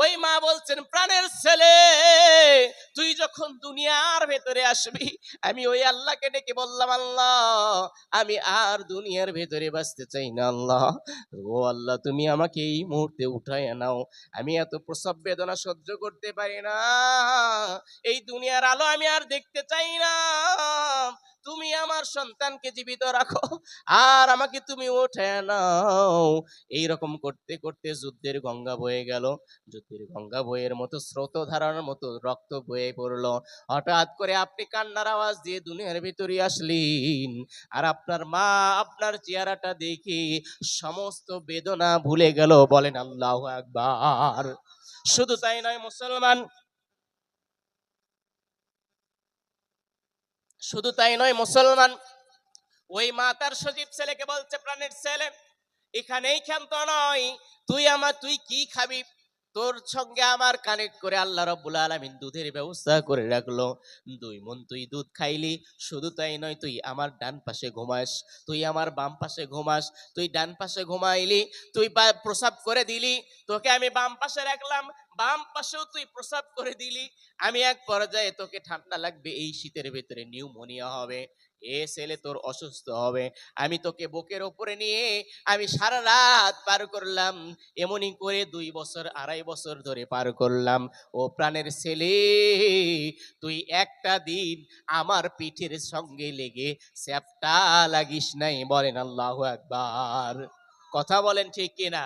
ওই মা বলছেন, প্রাণের ছেলে, তুই যখন দুনিয়ার ভেতরে আসবি, আমি ওই আল্লাহকে ডেকে বললাম, আল্লাহ আমি আর দুনিয়ার ভেতরে বাঁচতে চাই না আল্লাহ। ও আল্লাহ, তুমি আমাকে এই মুহূর্তে উঠায় নাও, আমি এত প্রসব বেদনা সহ্য করতে পারি না, এই দুনিয়ার আলো আমি আর দেখতে চাই না, তুমি আমার সন্তানকে জীবিত রাখো আর আমাকে তুমি উঠায় নাও। এইরকম করতে করতে যুদ্ধের গঙ্গা বয়ে গেল, যুদ্ধের গঙ্গা বইয়ের মতো স্রোত ধারার মতো রক্ত বয়ে পড়লো। হঠাৎ করে আপনি কান্নার আওয়াজ দিয়ে দুনিয়ার ভিতরে আসলেন, আর আপনার মা আপনার চেহারাটা দেখে সমস্ত বেদনা ভুলে গেল। বলেন আল্লাহু আকবার। শুধু তাই নয় মুসলমান, শুধু তাই নয় মুসলমান, ওই মা তার সজীব ছেলেকে বলছে, প্রাণের ছেলে, এখানেই ক্ষান্ত নয়, তুই কি খাবি, তোর সঙ্গে আমার কানেক্ট করে আল্লাহ রাব্বুল আলামিন দুধের ব্যবস্থা করে রাখলো। 2 মণ তুই দুধ খাইলি, শুধু তাই নয়, তুই আমার ডান পাশে ঘুমাস, তুই আমার বাম পাশে ঘুমাস, তুই ডান পাশে ঘুমাইলি, তুই প্রসাব করে দিলি, তোকে আমি বাম পাশে রাখলাম, বাম পাশেও তুই প্রসাব করে দিলি, আমি এক পর্যায়ে তোকে ঠান্ডা লাগবে, এই শীতের ভেতরে নিউমোনিয়া হবে, এ ছেলে তোর অসুস্থ হবে, আমি তোকে বুকের উপরে নিয়ে আমি সারা রাত পার করলাম, এমনই করে 2 বছর 2.5 বছর ধরে পার করলাম। ও প্রাণের ছেলে, তুই একটা দিন আমার পিঠের সঙ্গে লেগে স্যাপটা লাগিস নাই। বলেন আল্লাহু আকবার। কথা বলেন ঠিক কিনা?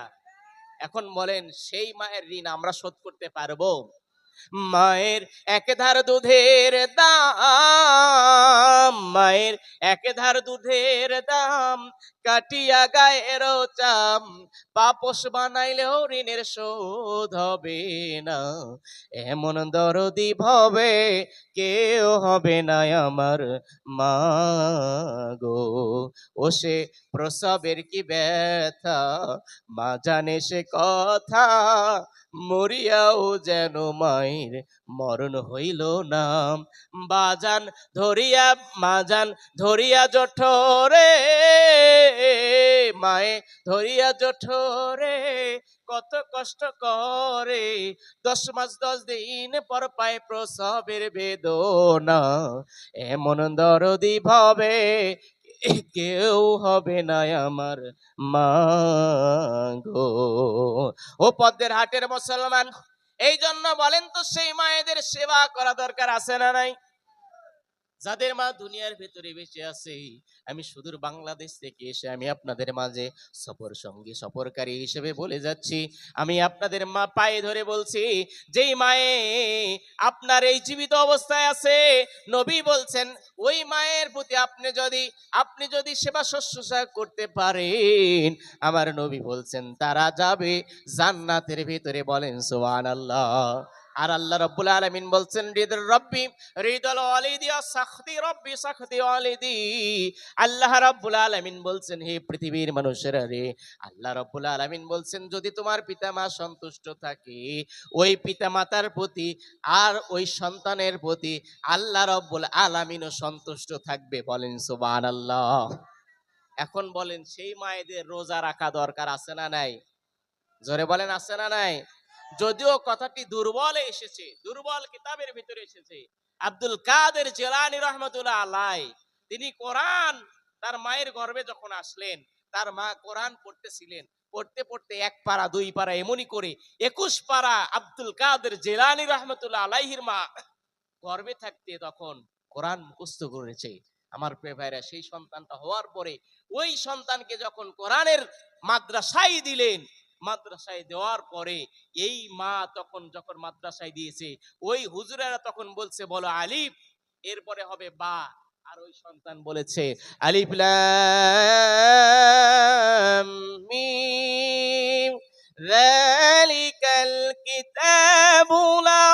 এখন বলেন, সেই মায়ের ঋণ আমরা শোধ করতে পারবো? মায়ের একধার দুধের দাম, মায়ের একধার দুধের দাম, কাটিয়া গায়ের চাম, পাপোশ বানাইলেও ঋণের শোধ হবে না, এমন দরদি ভবে কেউ হবে না আমার মা গো। ও সে প্রসবের কি ব্যথা, মা জানে সে কথা, মরিয়াও যেন মায়ের মরণ হইল না। বাজান ধরিয়া, মাজান ধরিয়া জঠরে, মায়ে ধরিয়া জঠরে কত কষ্ট করে, 10 মাস 10 দিন পর পায় প্রসবের বেদনা, এমন দরদি ভাবে কেউ হবে না আমার মা গো। ও পদ্মের হাটের মুসলমান, এই জন্য বলেন তো, সেই মায়েদের সেবা করা দরকার আছে না নাই? যাদের মা দুনিয়ার ভেতরে বেঁচে আছে, আমি সুদূর বাংলাদেশ থেকে এসে আমি আপনাদের মাঝে সফর সঙ্গী সফরকারী হিসেবে বলে যাচ্ছি, আমি আপনাদের মা পায়ে ধরে বলছি, যেই মায়ে আপনার এই জীবিত অবস্থায় আছে, নবী বলছেন, ওই মায়ের প্রতি আপনি যদি সেবা শুশ্রূষা করতে পারেন, আমার নবী বলছেন তারা যাবে জান্নাতের ভিতরে। বলেন সুবহানাল্লাহ। আর আল্লাহ রাব্বুল আলামিন বলছেন, রিদল রব্বি রিদল ওয়ালিদি সাখতি রব্বি সাখতি ওয়ালিদি। আল্লাহ রাব্বুল আলামিন বলছেন, হে পৃথিবীর মানুষেরা রে, আল্লাহ রাব্বুল আলামিন বলছেন, যদি তোমার পিতামা সন্তুষ্ট থাকে, ওই পিতামাতার প্রতি আর ওই সন্তানের প্রতি আল্লাহ রাব্বুল আলামিনও সন্তুষ্ট থাকবে। বলেন সুবহানাল্লাহ। এখন বলেন, সেই মায়েদের রোজা রাখা দরকার আছে না নাই? জোরে বলেন, আছে না নাই? যদিও কথাটি দুর্বল এসেছে, দুর্বল কিতাবের ভিতরে এসেছে। আব্দুল কাদের জিলানী রহমাতুল্লাহ আলাই, তিনি কোরআন, তার মায়ের গর্ভে যখন আসলেন, তার মা কোরআন পড়তেছিলেন, পড়তে পড়তে 1 পারা 2 পারা এমনই করে 21 পারা আব্দুল কাদের জিলানী রহমাতুল্লাহ আলাইহির মা গর্ভে থাকতে তখন কোরআন মুখস্থ করেছে। আমার প্রিয় ভাইরা, সেই সন্তানটা হওয়ার পরে ওই সন্তানকে যখন কোরআনের মাদ্রাসায় দিলেন, মাদ্রাসায় দেওয়ার পরে এই মা তখন যখন মাদ্রাসায় দিয়েছে, ওই হুজুরেরা তখন বলছে, বলো আলিফ, এরপরে হবে বা, আর ওই সন্তান বলেছে আলিফ লাম মিম যালিকাল কিতাবু লা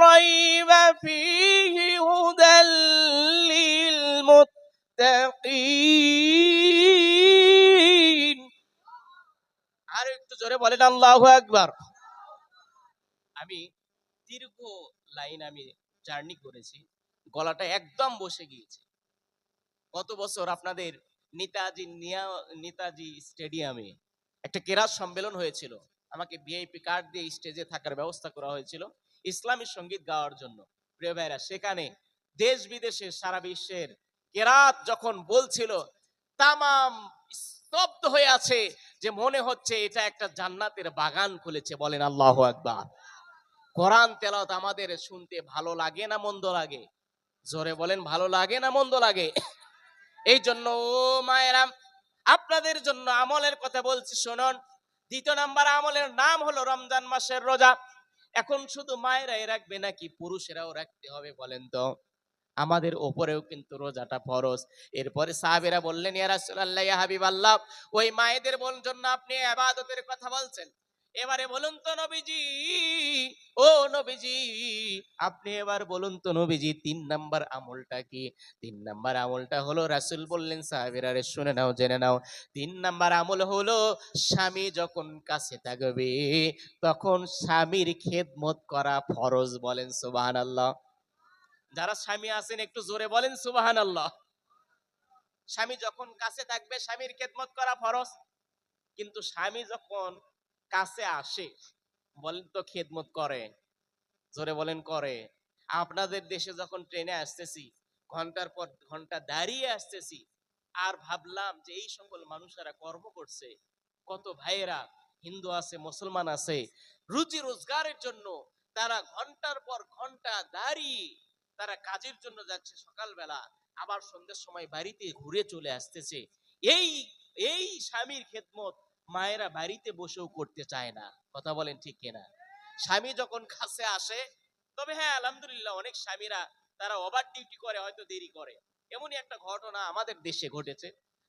রাইবা ফীহি হুদাল লিল মুত্তাকিন। আর একটু জোরে বলেন আল্লাহু আকবার। আমি দীর্ঘ লাইন আমি জার্নি করেছি, গলাটা একদম বসে গিয়েছে। গত বছর আপনাদের নেতাজি স্টেডিয়ামে একটা কেরাত সম্মেলন হয়েছিল। আমাকে ভিআইপি কার্ড দিয়ে স্টেজে থাকার ব্যবস্থা করা হয়েছিল ইসলামী সঙ্গীত গাওয়ার জন্য। প্রিয় ভাইরা, সেখানে দেশ বিদেশের সারা বিশ্বের কেরাত যখন বলছিল, তামাম স্তব্ধ হয়ে আছে, যে মনে হচ্ছে এটা একটা জান্নাতের বাগান খুলেছে। বলেন আল্লাহু আকবার। কোরআন তেলাওয়াত আমাদের শুনতে ভালো লাগে না মন্দ লাগে? জোরে বলেন, ভালো লাগে না মন্দ লাগে? এই জন্য ও মায়েরা, আপনাদের জন্য আমলের কথা বলছি, শুনুন। দ্বিতীয় নাম্বার আমলের নাম হলো রমজান মাসের রোজা। এখন শুধু মায়েরাই রাখবে নাকি পুরুষেরাও রাখতে হবে বলেন তো? আমাদের ওপরেও কিন্তু রোজাটা ফরজ। এরপরে সাহাবীরা বললেন, ইয়া রাসূলুল্লাহ, ইয়া হাবিবাল্লাহ, ওই মায়েদের জন্য আপনি ইবাদতের কথা বলছেন, এবারে বলুন তো নবীজি, ও নবীজি, আপনি এবার বলুন তো নবীজি, 3 নাম্বার আমলটা কি? 3 নাম্বার আমলটা হলো, রাসূল বললেন, সাহাবীরা রে শুনে নাও, জেনে নাও, 3 নাম্বার আমল হলো স্বামী যখন কাছে থাকবে তখন স্বামীর খেদমত করা ফরজ। বলেন সুবহানাল্লাহ। যারা স্বামী আছেন একটু জোরে বলেন সুবহানাল্লাহ। স্বামী যখন কাছে থাকবে স্বামীর খেদমত করা ফরজ। কিন্তু স্বামী যখন কাছে আসে, বলেন তো খেদমত করে? জোরে বলেন, করে? আপনাদের দেশে যখন ট্রেনে আসতেছি, ঘন্টার পর ঘন্টা দাঁড়িয়ে আসতেছি, আর ভাবলাম যে এই সকল মানুষেরা কর্ম করছে, কত ভাইয়েরা হিন্দু আছে, মুসলমান আছে, রুজি রোজগারের জন্য তারা ঘন্টার পর ঘন্টা দাঁড়িয়ে তারা কাজের জন্য যাচ্ছে সকালবেলা, আবার সন্ধ্যের সময় বাড়িতে ঘুরে চলে আসতেছে। এই এই স্বামীর খেদমত মায়েরা বাড়িতে বসেও করতে চায় না। কথা বলেন ঠিক কিনা? স্বামী যখন কাছে আসে, তবে হ্যাঁ আলহামদুলিল্লাহ অনেক স্বামীরা তারা ওভার ডিউটি করে, হয়তো দেরি করে। এমনই একটা ঘটনা আমাদের দেশে ঘটেছে,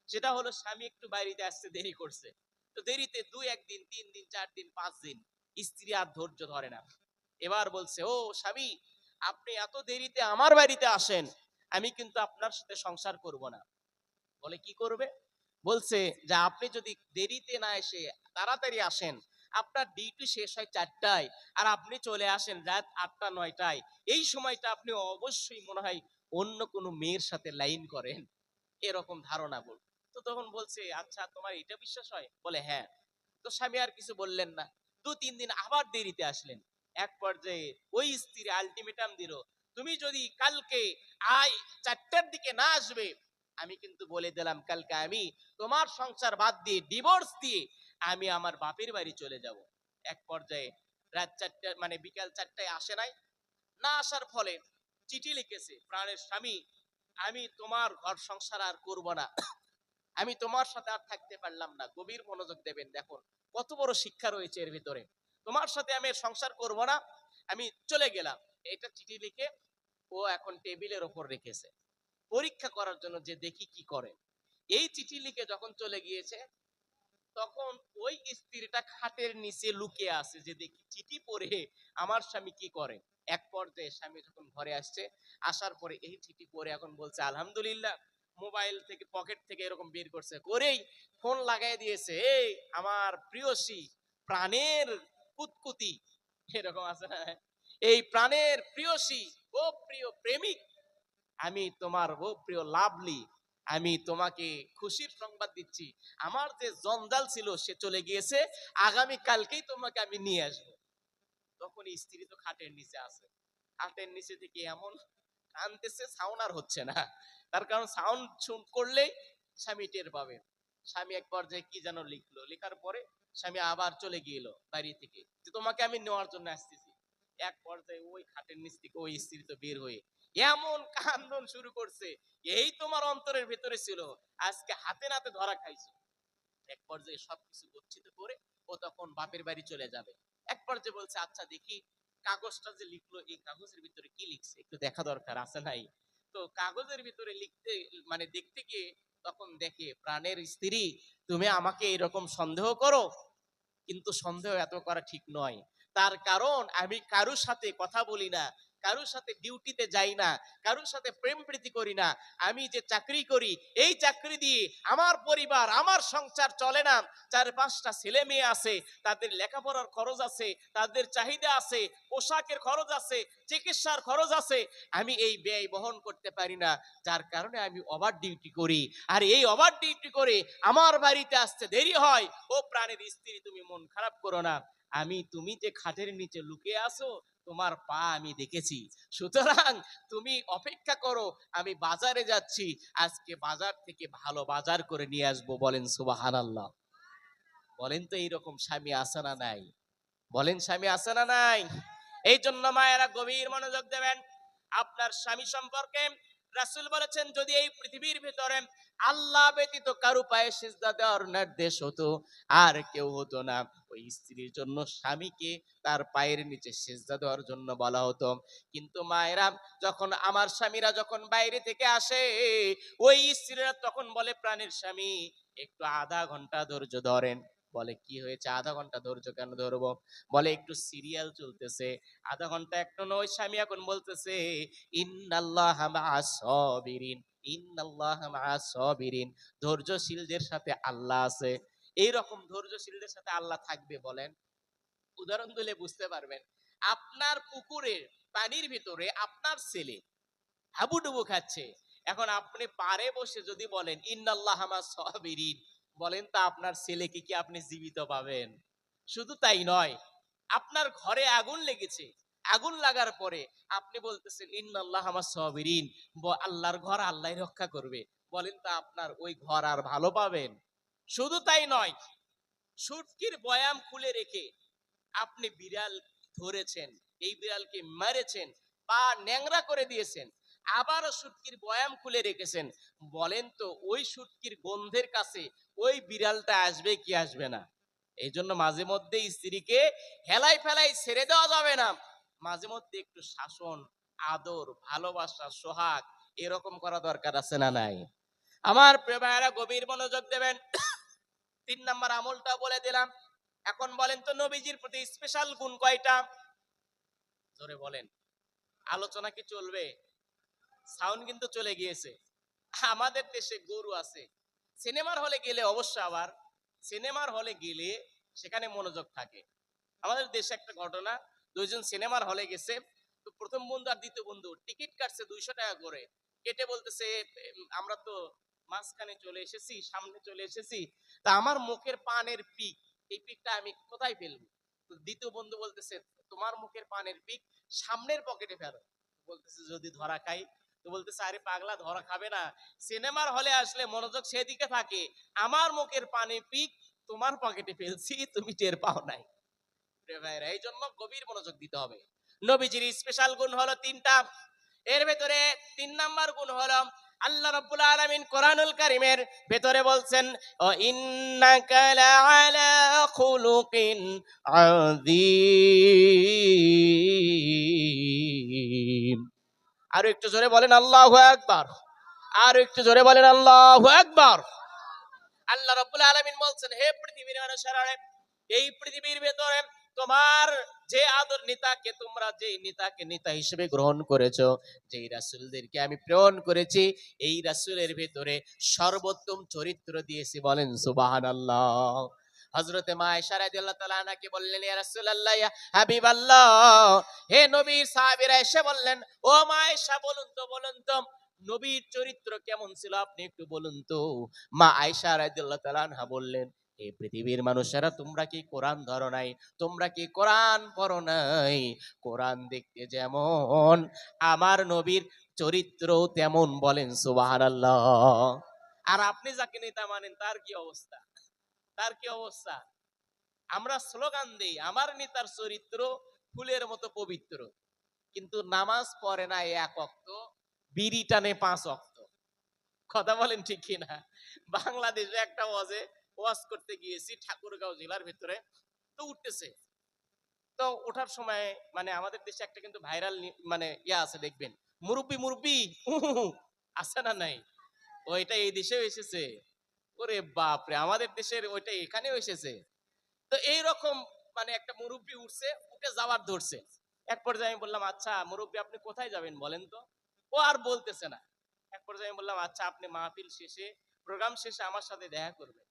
সেটা হলো স্বামী একটু বাড়িতে আসতে দেরি করছে, তো দেরিতে 2-1 দিন, 3 দিন, 4 দিন, 5 দিন স্ত্রী আর ধৈর্য ধরে না। এবার বলছে, ও স্বামী, আপনি এত দেরিতে আমার বাড়িতে আসেন, আমি কিন্তু আপনার সাথে সংসার করব না। বলে কি করবে? বলছে যে আপনি যদি দেরিতে না এসে তাড়াতাড়ি আসেন, আপনার ডিউটি শেষ হয় 4টায়, আর আপনি চলে আসেন রাত 8টা 9টায়, এই সময়টা আপনি অবশ্যই মনে হয় অন্য কোনো মেয়ের সাথে লাইন করেন, এরকম ধারণা বল। তো তখন বলছে, আচ্ছা তোমার এটা বিশ্বাস হয়? বলে হ্যাঁ। তো স্বামী আর কিছু বললেন না, 2-3 দিন আবার দেরিতে আসলেন। এক পর্যায়ে ওই স্ত্রী আলটিমেটাম দিল, তুমি যদি কালকে আয় 4টার দিকে না আসবে, আমি কিন্তু বলে দিলাম কালকে আমি তোমার সংসার বাদ দিয়ে ডিভোর্স দিয়ে আমি আমার বাপের বাড়ি চলে যাব। এক পর্যায়ে রাত 4টা মানে বিকাল 4টায় আসে নাই, না আসার ফলে চিঠি লিখেছে, প্রাণের স্বামী, আমি তোমার ঘর সংসার আর করব না, আমি তোমার সাথে আর থাকতে পারলাম না। গভীর মনোযোগ দেবেন, দেখুন কত বড় শিক্ষা রয়েছে এর ভিতরে। তোমার সাথে আমি সংসার করব না, আমি চলে গেলাম। এটা চিঠি লিখে ও এখন টেবিলের ওপর রেখেছে, পরীক্ষা করার জন্য যে দেখি কি করে। এই চিঠি লিখে যখন চলে গিয়েছে, তখন ওই স্ত্রীটা খাটের নিচে লুকিয়ে আছে, যে দেখি চিঠি পড়ে আমার স্বামী কি করে। এক পর্যায়ে স্বামী যখন ঘরে আসছে, আসার পরে এই চিঠি পড়ে এখন বলছে আলহামদুলিল্লাহ, মোবাইল থেকে পকেট থেকে এরকম বের করছে, করেই ফোন লাগাই দিয়েছে, এই আমার প্রিয়সী, প্রাণের কুতকুতি, এরকম আছে না, এই প্রাণের প্রিয়সী, ও প্রিয় প্রেমিক, আমি তোমার ও প্রিয় লাভলি, আমি তোমাকে খুশির সংবাদ দিচ্ছি, আমার যে জঞ্জাল ছিল সে চলে গিয়েছে, আগামী কালকেই তোমাকে আমি নিয়ে আসবো। তখন স্ত্রী তো খাটের নিচে আছে, খাটের নিচে থেকে এমন কানতেছে, সাউন্ড আর হচ্ছে না, তার কারণ সাউন্ড করলেই স্বামী টের পাবে। স্বামী এক পর্যায়ে কি যেন লিখলো, লেখার পরে স্বামী আবার চলে গিয়েল বাড়ি থেকে, যে তোমাকে আমি নেওয়ার জন্য আসতেছি। এক পর্যায়ে ওই খাটের নিচ থেকে ওই স্ত্রী তো বের হয়ে এমন কান্দন শুরু করছে, এই তোমার অন্তরের ভেতরে ছিল, আজকে হাতে নাতে ধরা খাইছো। এক পর্যায়ে সবকিছু গচ্ছিত করে ও তখন বাপের বাড়ি চলে যাবে। এক পর্যায়ে বলছে, আচ্ছা দেখি কাগজটা যে লিখলো, এই কাগজের ভিতরে কি লিখছে একটু দেখা দরকার আছে নাই। তো কাগজের ভিতরে লিখতে মানে দেখতে গিয়ে তখন দেখে, প্রাণের স্ত্রী, তুমি আমাকে এরকম সন্দেহ করো, কিন্তু সন্দেহ এত করা ঠিক নয়। তার কারণ আমি কারোর সাথে কথা বলি না, কারোর সাথে ডিউটিতে যাই না, কারোর সাথে প্রেম প্রীতি করি না। আমি যে চাকরি করি, এই চাকরি দিয়ে আমার পরিবার, আমার সংসার চলে না। 4-5টা ছেলে মেয়ে আছে, তাদের লেখাপড়ার খরচ আছে, তাদের চাহিদা আছে, পোশাকের খরচ আছে, চিকিৎসার খরচ আছে। আমি এই ব্যয় বহন করতে পারি না, যার কারণে আমি ওভার ডিউটি করি। আর এই ওভার ডিউটি করে আমার বাড়িতে আসতে দেরি হয়। ও প্রাণের স্ত্রী, তুমি মন খারাপ করো না, তুমি যে খাটের নিচে লুকিয়ে আছো, তোমার পা আমি দেখেছি। সুতরাং তুমি অপেক্ষা করো, আমি বাজারে যাচ্ছি, আজকে বাজার থেকে ভালো বাজার করে নিয়ে আসবো। বলেন সুবহানাল্লাহ। বলেন তো এইরকম স্বামী আছে না নাই? বলেন স্বামী আছে না নাই? এই জন্য মায়েরা গভীর মনোযোগ দেবেন। আপনার স্বামী সম্পর্কে রাসূল বলেছেন, যদি এই পৃথিবীর ভিতরে আল্লাহ ব্যতীত কারো পায়ে সিজদা দেওয়ার নির্দেশ হতো, আর কেউ হতো না, ওই স্ত্রীর জন্য স্বামীকে তার পায়ের নিচে সিজদা দেওয়ার জন্য বলা হতো। কিন্তু মায়েরা, যখন আমার স্বামীরা যখন বাইরে থেকে আসে, ওই স্ত্রীরা তখন বলে, প্রাণের স্বামী একটু আধা ঘন্টা ধৈর্য ধরেন। বলে, কি হয়েছে, আধা ঘন্টা ধৈর্য কেন ধরবো? বলে, একটু সিরিয়াল চলতেছে। আধা ঘন্টা একটু নয়, স্বামী এখন বলতেছে, ইন্নাল্লাহা মাআস সাবিরিন, ইন্নাল্লাহা মাআস সাবিরিন, ধৈর্যশীলদের সাথে আল্লাহ আছে। এই রকম ধৈর্যশীলদের সাথে আল্লাহ থাকবে বলেন? উদাহরণ দিলে বুঝতে পারবেন। আপনার পুকুরের পানির ভিতরে আপনার ছেলে হাবুডুবু খাচ্ছে, এখন আপনি পারে বসে যদি বলেন ইন্নাল্লাহা মাআস সাবিরিন, বলেন তা আপনার ছেলেকে কি আপনি জীবিত পাবেন? শুধু তাই নয়, আপনার ঘরে আগুন লেগেছে, আগুন লাগার পরে আপনি বলতেছেন ইন্নাল্লাহা মাআস সাবিরিন, আল্লাহর ঘর আল্লাহই রক্ষা করবে, বলেন তা আপনার ওই ঘর আর ভালো পাবেন? শুধু তাই নয়, শুটকির বয়াম খুলে রেখে আপনি বিড়াল ধরেছেন, এই বিড়ালকে মেরেছেন, পা ন্যাংরা করে দিয়েছেন, আবারও শুটকির বয়াম খুলে রেখেছেন, বলেন তো ওই শুটকির গন্ধের কাছে ওই বিড়ালটা আসবে কি আসবে না? এই জন্য মাঝে মধ্যে স্ত্রীকে হেলাই ফেলাই ছেড়ে দেওয়া যাবে না। মাঝে মধ্যে একটু শাসন, আদর, ভালোবাসা, সোহাগ এরকম করা দরকার আছে না নাই? আমার প্রিয় ভাইয়েরা, গভীর মনোযোগ দেবেন। 3 নাম্বার আমলটা বলে দিলাম। এখন বলেন তো নবীজির প্রতি স্পেশাল গুণ কয়টা? জোরে বলেন। আলোচনা কি চলবে? সাউন্ড কিন্তু চলে গিয়েছে। আমাদের দেশে গরু আছে, সিনেমার হলে গেলে অবশ্য আবার সিনেমার হলে গেলে সেখানে মনোযোগ থাকে। আমাদের দেশে একটা ঘটনা, দুইজন সিনেমার হলে গেছে, তো প্রথম বন্ধু আর দ্বিতীয় বন্ধু টিকিট কাটছে 200 টাকা করে। কেটে বলতেছে, আমরা তো মাঝখানে চলে এসেছি, সামনে চলে এসেছি, তা আমার মুখের পানের পিক, এই পিকটা আমি কোথায় ফেলবো? তো দ্বিতীয় বন্ধু বলতেছে, তোমার মুখের পানের পিক সামনের পকেটে ফেলো। বলতেছে, যদি ধরা খাই? তো বলতেছে, আরে পাগলা, ধরা খাবে না, সিনেমার হলে আসলে মনোযোগ সেদিকে থাকে, আমার মুখের পানের পিক তোমার পকেটে ফেলছি, তুমি টের পাও নাই। এই জন্য গভীর মনোযোগ দিতে হবে। নবীজির স্পেশাল গুণ হলো 3টা। এর ভেতরে 3 নাম্বার গুণ হলো, আল্লাহ রাব্বুল আলামিন কোরআনুল কারীমের ভেতরে বলছেন, ও ইন্নাকা লাআলা খুলুকিন আযীম। আরো একটু জোরে বলেন আল্লাহু আকবার। আরো একটু জোরে বলেন আল্লাহু আকবার। আল্লাহ রাব্বুল আলামিন বলছেন, হে পৃথিবীর মানুষেরা, এই পৃথিবীর ভেতরে তোমার যে আদর নেতাকে, তোমরা যে নেতাকে নেতা হিসেবে গ্রহণ করেছো, যেই রাসূলদেরকে আমি প্রেরণ করেছি, এই রাসূলের ভেতরে সর্বোত্তম চরিত্র দিয়েছি। বলেন সুবহানাল্লাহ। হযরতে মা আয়েশা রাদিয়াল্লাহু তাআলা আনহাকে বললেন, ইয়া রাসূলুল্লাহ, ইয়া হাবিবাল্লাহ, হে নবীর সাহাবীরা এসে বললেন, ও মা আয়েশা, বলুন তো নবীর চরিত্র কেমন ছিল, আপনি একটু বলুন তো। মা আয়েশা রাদিয়াল্লাহু তাআলা আনহা বললেন, এই পৃথিবীর মানুষেরা, তোমরা কি কোরআন ধরো নাই? তোমরা কি কোরআন পড়ো নাই? কোরআন দেখতে যেমন, আমার নবীর চরিত্র তেমন। বলেন সুবহানাল্লাহ। আর আপনি যাকে নেতা মানেন, তার কি অবস্থা? তার কি অবস্থা? আমরা স্লোগান দেই, আমার নেতার চরিত্র ফুলের মতো পবিত্র, কিন্তু নামাজ পড়ে না 1 ওয়াক্ত, বিড়ি টানে 5 ওয়াক্ত। কথা বলেন ঠিক কিনা? বাংলাদেশে একটা ওয়াজ করতে গিয়েছি ঠাকুরগাঁও জেলার ভিতরে, তো উঠতেছে, তো ওঠার সময় মানে আমাদের দেশে একটা কিন্তু ভাইরাল মানে ইয়া আছে, দেখবেন, মুরব্বি মুরব্বি আছে না নাই? ওইটা এই দেশেও এসেছে। ওরে বাপরে, আমাদের দেশের ওইটা এখানেও এসেছে। তো এইরকম মানে একটা মুরব্বি উঠছে, উঠে যাওয়ার ধরছে, এক পর্যায়ে আমি বললাম, আচ্ছা মুরব্বী আপনি কোথায় যাবেন বলেন তো। ও আর বলতেছে না। এক পর্যায়ে আমি বললাম, আচ্ছা আপনি মাহফিল শেষে, প্রোগ্রাম শেষে আমার সাথে দেখা করবেন।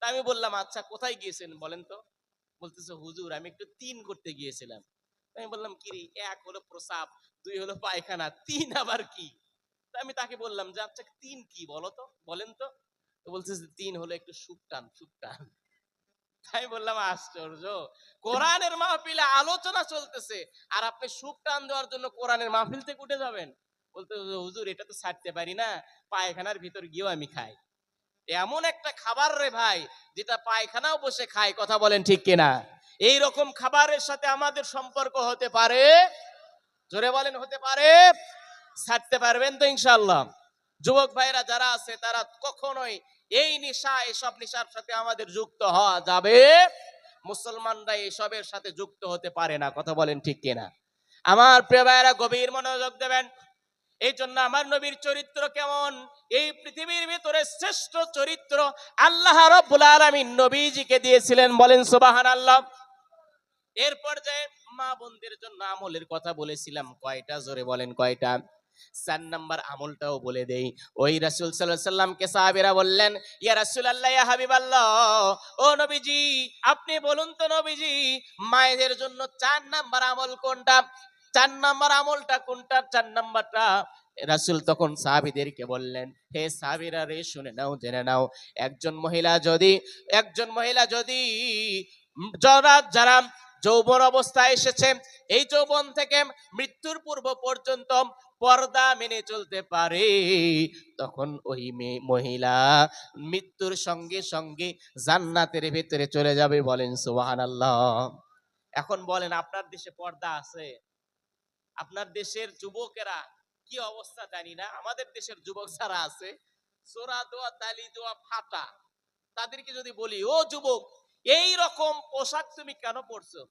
তা আমি বললাম, আচ্ছা কোথায় গিয়েছেন বলেন তো। বলতেছে, হুজুর আমি একটু ৩ করতে গিয়েছিলাম। আমি বললাম, কি রে, ১ হলো প্রসাব, ২ হলো পায়খানা, ৩ আবার কি? তা আমি তাকে বললাম যে, আচ্ছা ৩ কি বলো তো, বলেন তো। তো বলতেছে ৩ হলো একটু সুখ টান, সুখ টান। তাই বললাম, আশ্চর্য, কোরআনের মাহফিলে আলোচনা চলতেছে আর আপনি সুখ টান দেওয়ার জন্য কোরআনের মাহফিল থেকে উঠে যাবেন। বলতে, হুজুর এটা তো ছাড়তে পারি না, পায়খানার ভিতর গিয়েও আমি খাই। এমন একটা খাবার রে ভাই, যেটা পায়খানাও বসে খায়, কথা বলেন ঠিক কিনা। এই রকম খাবারের সাথে আমাদের সম্পর্ক হতে পারে, জোরে বলেন হতে পারে। ছাড়তে পারবেন তো ইনশাআল্লাহ। যুবক ভাইরা যারা আছে তারা কখনোই এই নেশা, এসব নেশার সাথে আমাদের যুক্ত হওয়া যাবে, মুসলমানরা এসবের সাথে যুক্ত হতে পারে না, কথা বলেন ঠিক কিনা। আমার প্রিয় ভাইরা গভীর মনোযোগ দেবেন। এই জন্য আমার নবীর চরিত্র কেমন, এই পৃথিবীর ভিতরে শ্রেষ্ঠ চরিত্র আল্লাহ রাব্বুল আলামিন নবীজিকে দিয়েছিলেন, বলেন সুবহানাল্লাহ। এরপর যে মা বোনদের জন্য আমলের কথা বলেছিলাম, কয়টা, জোরে বলেন কয়টা। ৪ নাম্বার আমলটাও বলে দেই। ওই রাসূল সাল্লাল্লাহু আলাইহি সাল্লামকে সাহাবীরা বললেন, ইয়া রাসূলুল্লাহ, ইয়া হাবিবাল্লাহ, ও নবীজি আপনি বলুন তো নবীজি, মায়েদের জন্য ৪ নাম্বার আমল কোনটা? ৪ নাম্বার আমলটা কোনটা? ৪ নাম্বারটা রাসূল তখন সাহাবীদেরকে বললেন, হে সাহাবীরা রে, শুনে নাও, জেনে নাও, একজন মহিলা যদি যারা যারা যৌবন অবস্থায় এসেছে, এই যৌবন থেকে মৃত্যুর পূর্ব পর্যন্ত পর্দা মেনে চলতে পারে, তখন ওই মহিলা মৃত্যুর সঙ্গে সঙ্গে জান্নাতের ভেতরে চলে যাবে, বলেন সুবহানাল্লাহ। এখন বলেন, আপনার দেশে পর্দা আছে? আপনার দেশের যুবকেরা কি অবস্থা জানি না, আমাদের দেশের যুবক যারা আছে, চোরা দোয়া তালি দোয়া ফাটা, তাদেরকে যদি বলি, ও যুবক এই রকম পোশাক তুমি কেন পরছো,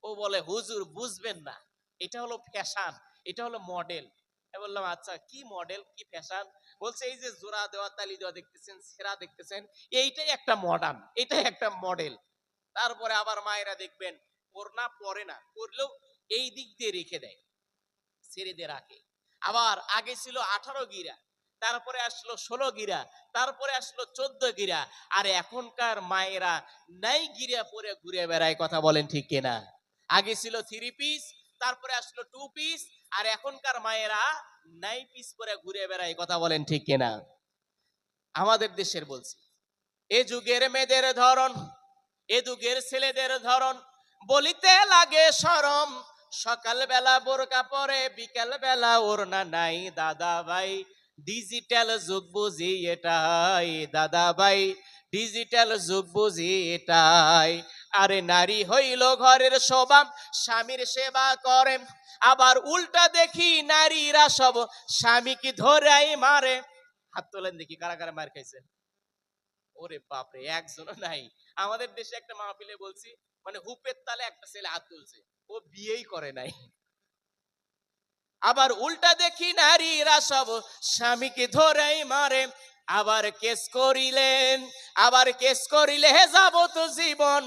ও বলে, হুজুর বুঝবেন না, এটা হলো ফ্যাশন, এটা হলো মডেল। আমি বললাম, আচ্ছা কি মডেল, কি ফ্যাশন? বলছে, এই যে জোড়া দেওয়া তালি দেওয়া দেখতেছেন, সেরা দেখতেছেন, এইটাই একটা মডার্ন, এটাই একটা মডেল। তারপরে আবার মায়েরা দেখবেন ওড়না পরে না, পরলেও এই দিক দিয়ে রেখে দেয়, ছেড়ে দিয়ে রাখে। আবার আগে ছিল 18 গিরা, তারপরে আসলো 16 গিরা, তারপরে আসলো 14 গিরা, আর এখনকার মায়েরা নাই গিরা পরে ঘুরে বেড়ায়, কথা বলেন ঠিক কিনা। আগে ছিল 3 পিস, তারপরে আসলো 2 পিস, আর এখনকার মায়েরা নাই পিস পরে ঘুরে বেড়ায়, কথা বলেন ঠিক কিনা। আমাদের দেশের বলছি, এ যুগের মেয়েদের ধরন, এ যুগের ছেলেদের ধরন, বলিতে লাগে শরম, সকাল বেলা বোরকা পরে, বিকাল বেলা ওড়না নাই, দাদা ভাই ডিজিটাল যুগ বুঝি এটাই, দাদা ভাই ডিজিটাল যুগ বুঝি এটাই। আরে নারী হইল ঘরের শোভা, স্বামীর সেবা করে, আবার উল্টা দেখি নারীরা সব স্বামীকে ধরাই মারে। হাত তোলেন দেখি কারা কারা মার খাইছে। ওরে বাপরে, একজনও নাই। আমাদের দেশে একটা মাহফিলে বলছি, মানে হুপের তালে একটা ছেলে হাত তুলছে, ও বিয়েই করে নাই। আবার উল্টা দেখি নারীরা সব স্বামীকে ধরেই মারে, আবার কেস করিলে যাবত জীবন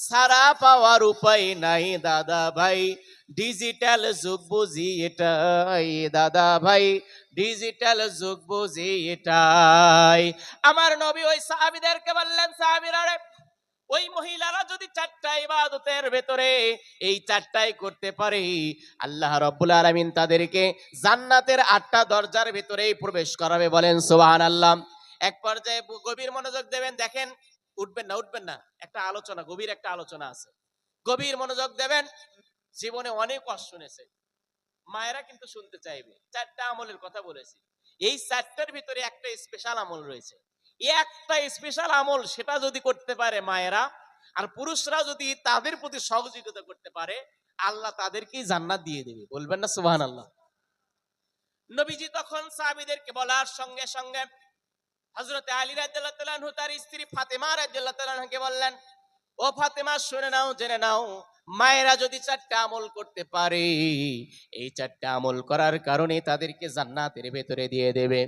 সারা পাওয়ার উপায় নাই, দাদা ভাই ডিজিটাল যুগ বুঝি এটাই, দাদা ভাই ডিজিটাল যুগ বুঝি এটাই। আমার নবী ওই সাহাবীদেরকে বললেন, সাহাবীরা রে, ওই মহিলারা যদি 4টা ইবাদতের ভেতরে এই 4টাই করতে পারে, আল্লাহ রাব্বুল আলামিন তাদেরকে জান্নাতের 8টা দরজার ভেতরেই প্রবেশ করাবে, বলেন সুবহানাল্লাহ। এক পর্যায়ে গভীর মনোযোগ দেবেন, দেখেন, উঠবেন না উঠবেন না, একটা আলোচনা, গভীর একটা আলোচনা আছে, গভীর মনোযোগ দেবেন। জীবনে অনেক কষ্ট শুনেছে, মায়েরা কিন্তু শুনতে চাইবে। 4টা আমলের কথা বলেছি, এই 4টার ভিতরে একটা স্পেশাল আমল রয়েছে। একটা স্পেশাল আমল, সেটা যদি করতে পারে মায়েরা আর পুরুষরা যদি তাদের প্রতি সহযোগিতা করতে পারে, আল্লাহ তাদেরকেই জান্নাত দিয়ে দেবে, বলবেন না সুবহানাল্লাহ। নবীজি তখন সাহাবীদেরকে বলার সঙ্গে সঙ্গে হযরত আলী রাদিয়াল্লাহু তাআলা আনহু তার স্ত্রী ফাতেমা রাদিয়াল্লাহু তাআলা আনহাকে বললেন, ও ফাতেমা শুনে নাও, জেনে নাও, মায়েরা যদি 4টা আমল করতে পারে, এই 4টা আমল করার কারণে তাদেরকে জান্নাতের ভেতরে দিয়ে দেবে।